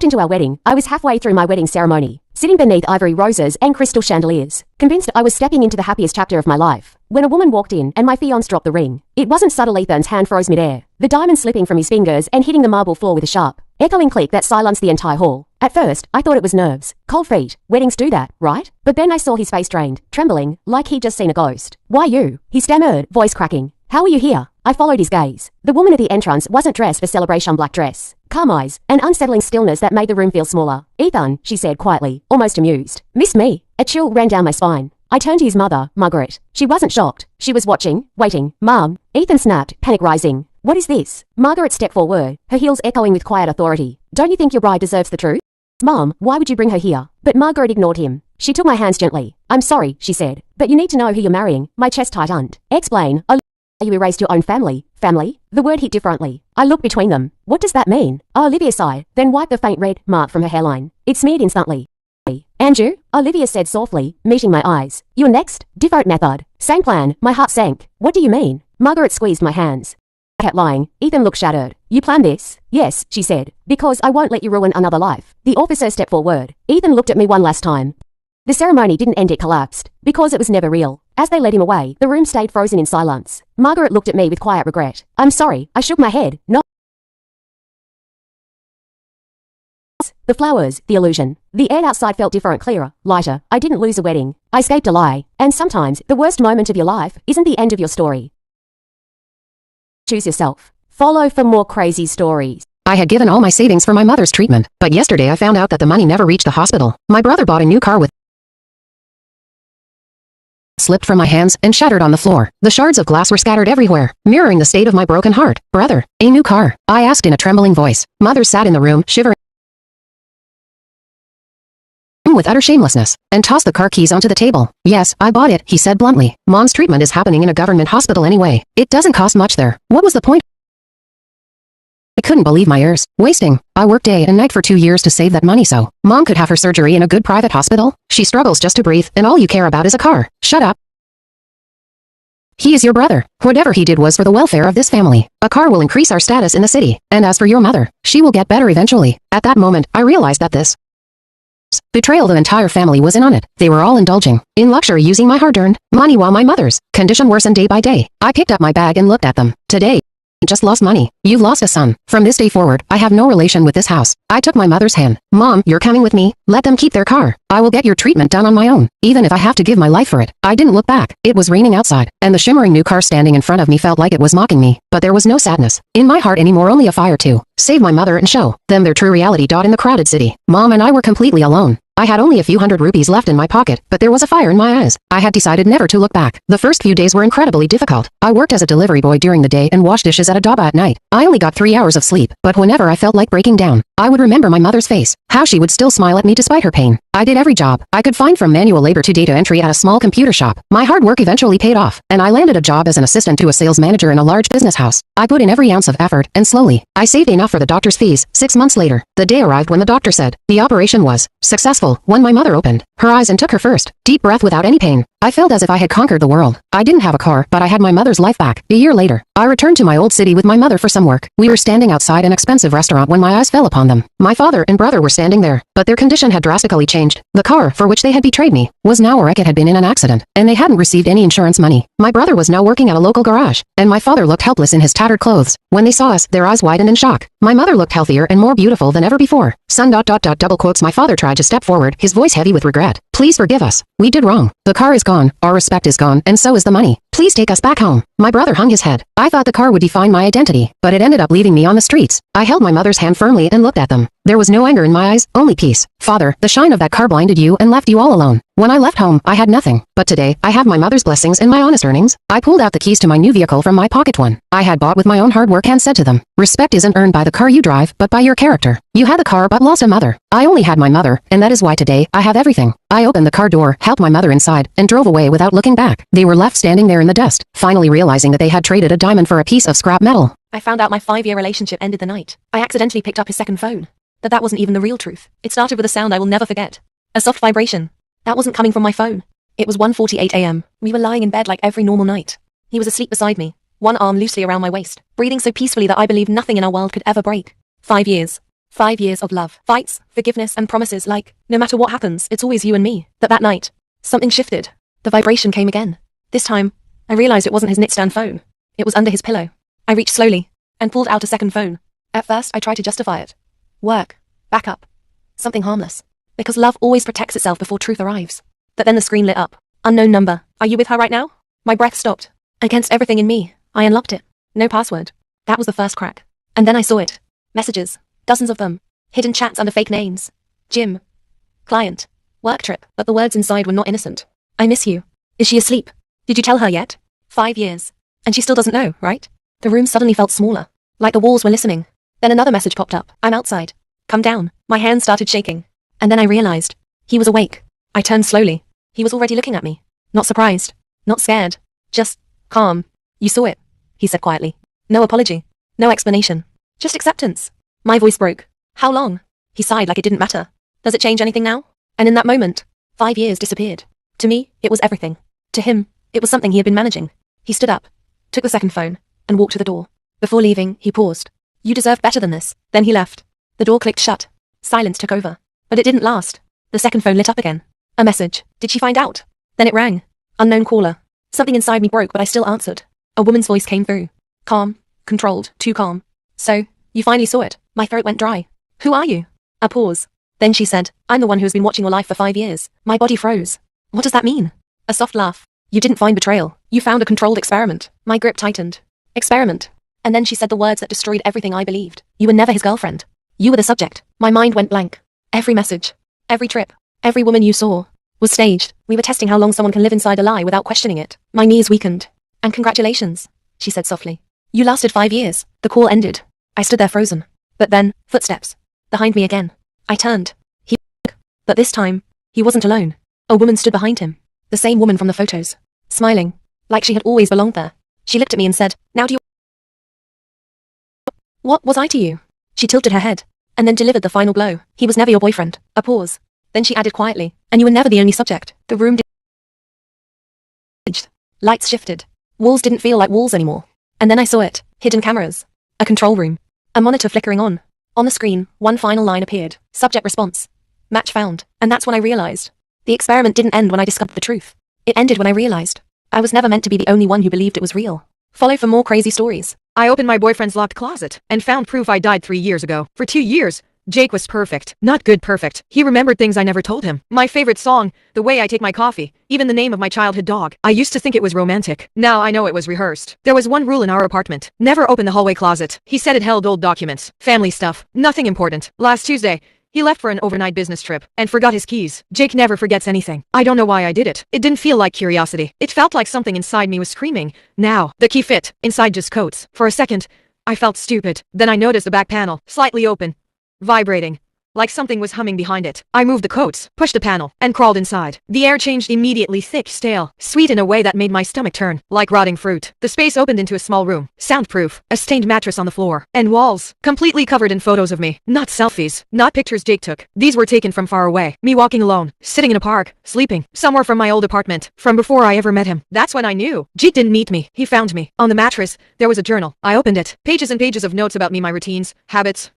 Into our wedding, I was halfway through my wedding ceremony, sitting beneath ivory roses and crystal chandeliers, convinced I was stepping into the happiest chapter of my life, when a woman walked in and my fiancé dropped the ring. It wasn't subtle. Ethan's hand froze midair, the diamond slipping from his fingers and hitting the marble floor with a sharp, echoing click that silenced the entire hall. At first, I thought it was nerves. Cold feet. Weddings do that, right? But then I saw his face drained, trembling, like he'd just seen a ghost. "Why you?" he stammered, voice cracking. "How are you here?" I followed his gaze. The woman at the entrance wasn't dressed for celebration. Black dress, calm eyes, an unsettling stillness that made the room feel smaller. "Ethan," she said quietly, almost amused. "Missed me?" A chill ran down my spine. I turned to his mother, Margaret. She wasn't shocked. She was watching, waiting. "Mom," Ethan snapped, panic rising. "What is this?" Margaret stepped forward, her heels echoing with quiet authority. "Don't you think your bride deserves the truth?" "Mom, why would you bring her here?" But Margaret ignored him. She took my hands gently. "I'm sorry," she said, "but you need to know who you're marrying." My chest tightened. "Explain." "You erased your own family." Family? The word hit differently. I looked between them. "What does that mean?" Olivia sighed, then wiped the faint red mark from her hairline. It smeared instantly. "Andrew?" Olivia said softly, meeting my eyes. "You're next?" "Different method. Same plan." My heart sank. "What do you mean?" Margaret squeezed my hands. I kept lying. Ethan looked shattered. "You planned this?" "Yes," she said, "because I won't let you ruin another life." The officer stepped forward. Ethan looked at me one last time. The ceremony didn't end, it collapsed, because it was never real. As they led him away, the room stayed frozen in silence. Margaret looked at me with quiet regret. "I'm sorry." I shook my head. "No." The flowers, the illusion. The air outside felt different, clearer, lighter. I didn't lose a wedding. I escaped a lie. And sometimes, the worst moment of your life isn't the end of your story. Choose yourself. Follow for more crazy stories. I had given all my savings for my mother's treatment, but yesterday I found out that the money never reached the hospital. My brother bought a new car with slipped from my hands and shattered on the floor. The shards of glass were scattered everywhere, mirroring the state of my broken heart. "Brother, a new car?" I asked in a trembling voice. Mother sat in the room, shivering with utter shamelessness, and tossed the car keys onto the table. "Yes, I bought it," he said bluntly. "Mom's treatment is happening in a government hospital anyway. It doesn't cost much there. What was the point?" I couldn't believe my ears. Wasting. I worked day and night for 2 years to save that money so Mom could have her surgery in a good private hospital. She struggles just to breathe, and all you care about is a car. Shut up. He is your brother. Whatever he did was for the welfare of this family. A car will increase our status in the city. And as for your mother, she will get better eventually. At that moment, I realized that this betrayal, the entire family was in on it. They were all indulging in luxury using my hard-earned money while my mother's condition worsened day by day. I picked up my bag and looked at them. "Today, just lost money. You've lost a son. From this day forward, I have no relation with this house." I took my mother's hand. "Mom, you're coming with me. Let them keep their car. I will get your treatment done on my own, even if I have to give my life for it." I didn't look back. It was raining outside, and the shimmering new car standing in front of me felt like it was mocking me. But there was no sadness in my heart anymore, only a fire to save my mother and show them their true reality. In the crowded city, Mom and I were completely alone. I had only a few hundred rupees left in my pocket, but there was a fire in my eyes. I had decided never to look back. The first few days were incredibly difficult. I worked as a delivery boy during the day and washed dishes at a dhaba at night. I only got 3 hours of sleep, but whenever I felt like breaking down, I would remember my mother's face, how she would still smile at me despite her pain. I did every job I could find, from manual labor to data entry at a small computer shop. My hard work eventually paid off, and I landed a job as an assistant to a sales manager in a large business house. I put in every ounce of effort, and slowly, I saved enough for the doctor's fees. 6 months later, the day arrived when the doctor said the operation was successful. When my mother opened her eyes and took her first deep breath without any pain, I felt as if I had conquered the world. I didn't have a car, but I had my mother's life back. A year later, I returned to my old city with my mother for some work. We were standing outside an expensive restaurant when my eyes fell upon them. My father and brother were standing there, but their condition had drastically changed. The car, for which they had betrayed me, was now a wreck. It had been in an accident, and they hadn't received any insurance money. My brother was now working at a local garage, and my father looked helpless in his tattered clothes. When they saw us, their eyes widened in shock. My mother looked healthier and more beautiful than ever before. Son ... double quotes. My father tried to step forward, his voice heavy with regret. "Please forgive us. We did wrong. The car is gone, our respect is gone, and so is the money. Please take us back home." My brother hung his head. I thought the car would define my identity, but it ended up leaving me on the streets. I held my mother's hand firmly and looked at them. There was no anger in my eyes, only peace. "Father, the shine of that car blinded you and left you all alone. When I left home, I had nothing. But today, I have my mother's blessings and my honest earnings." I pulled out the keys to my new vehicle from my pocket, one I had bought with my own hard work, and said to them, "Respect isn't earned by the car you drive, but by your character. You had the car but lost a mother. I only had my mother, and that is why today, I have everything." I opened the car door, helped my mother inside, and drove away without looking back. They were left standing there in the dust, finally realizing that they had traded a diamond for a piece of scrap metal. I found out my 5-year relationship ended the night I accidentally picked up his second phone. That wasn't even the real truth. It started with a sound I will never forget. A soft vibration. That wasn't coming from my phone. It was 1:48 a.m. We were lying in bed like every normal night. He was asleep beside me, one arm loosely around my waist, breathing so peacefully that I believed nothing in our world could ever break. 5 years. 5 years of love, fights, forgiveness, and promises like, no matter what happens, it's always you and me. But that night, something shifted. The vibration came again. This time, I realized it wasn't his nightstand phone. It was under his pillow. I reached slowly and pulled out a second phone. At first, I tried to justify it. Work. Backup. Something harmless. Because love always protects itself before truth arrives. But then the screen lit up. Unknown number. Are you with her right now? My breath stopped. Against everything in me, I unlocked it. No password. That was the first crack. And then I saw it. Messages. Dozens of them. Hidden chats under fake names. Gym. Client. Work trip. But the words inside were not innocent. I miss you. Is she asleep? Did you tell her yet? 5 years. And she still doesn't know, right? The room suddenly felt smaller. Like the walls were listening. Then another message popped up. I'm outside. Come down. My hands started shaking. And then I realized. He was awake. I turned slowly. He was already looking at me. Not surprised. Not scared. Just calm. You saw it, he said quietly. No apology. No explanation. Just acceptance. My voice broke. How long? He sighed like it didn't matter. Does it change anything now? And in that moment, 5 years disappeared. To me, it was everything. To him, it was something he had been managing. He stood up, took the second phone, and walked to the door. Before leaving, he paused. You deserve better than this. Then he left. The door clicked shut. Silence took over. But it didn't last. The second phone lit up again. A message. Did she find out? Then it rang. Unknown caller. Something inside me broke, but I still answered. A woman's voice came through. Calm. Controlled. Too calm. So, you finally saw it. My throat went dry. Who are you? A pause. Then she said, I'm the one who has been watching your life for 5 years. My body froze. What does that mean? A soft laugh. You didn't find betrayal. You found a controlled experiment. My grip tightened. Experiment. And then she said the words that destroyed everything I believed. You were never his girlfriend. You were the subject. My mind went blank. Every message. Every trip. Every woman you saw. Was staged. We were testing how long someone can live inside a lie without questioning it. My knees weakened. And congratulations, she said softly. You lasted 5 years. The call ended. I stood there frozen. But then, footsteps. Behind me again. I turned. But this time, he wasn't alone. A woman stood behind him. The same woman from the photos. Smiling. Like she had always belonged there. She looked at me and said, now do you... What was I to you? She tilted her head. And then delivered the final blow. He was never your boyfriend. A pause. Then she added quietly, and you were never the only subject. The room did. Lights shifted. Walls didn't feel like walls anymore. And then I saw it. Hidden cameras. A control room. A monitor flickering on. On the screen, one final line appeared. Subject response. Match found. And that's when I realized. The experiment didn't end when I discovered the truth. It ended when I realized. I was never meant to be the only one who believed it was real. Follow for more crazy stories. I opened my boyfriend's locked closet and found proof I died 3 years ago. For 2 years, Jake was perfect. Not good perfect. He remembered things I never told him. My favorite song, the way I take my coffee, even the name of my childhood dog. I used to think it was romantic. Now I know it was rehearsed. There was one rule in our apartment. Never open the hallway closet. He said it held old documents, family stuff, nothing important. Last Tuesday, he left for an overnight business trip and forgot his keys. Jake never forgets anything. I don't know why I did it. It didn't feel like curiosity. It felt like something inside me was screaming. Now, the key fit, inside just coats. For a second, I felt stupid. Then I noticed the back panel, slightly open. Vibrating. Like something was humming behind it. I moved the coats, pushed the panel, and crawled inside. The air changed immediately, thick, stale, sweet in a way that made my stomach turn, like rotting fruit. The space opened into a small room, soundproof, a stained mattress on the floor, and walls, completely covered in photos of me. Not selfies, not pictures Jake took. These were taken from far away. Me walking alone, sitting in a park, sleeping, somewhere from my old apartment, from before I ever met him. That's when I knew. Jake didn't meet me, he found me. On the mattress, there was a journal. I opened it. Pages and pages of notes about me, my routines, habits,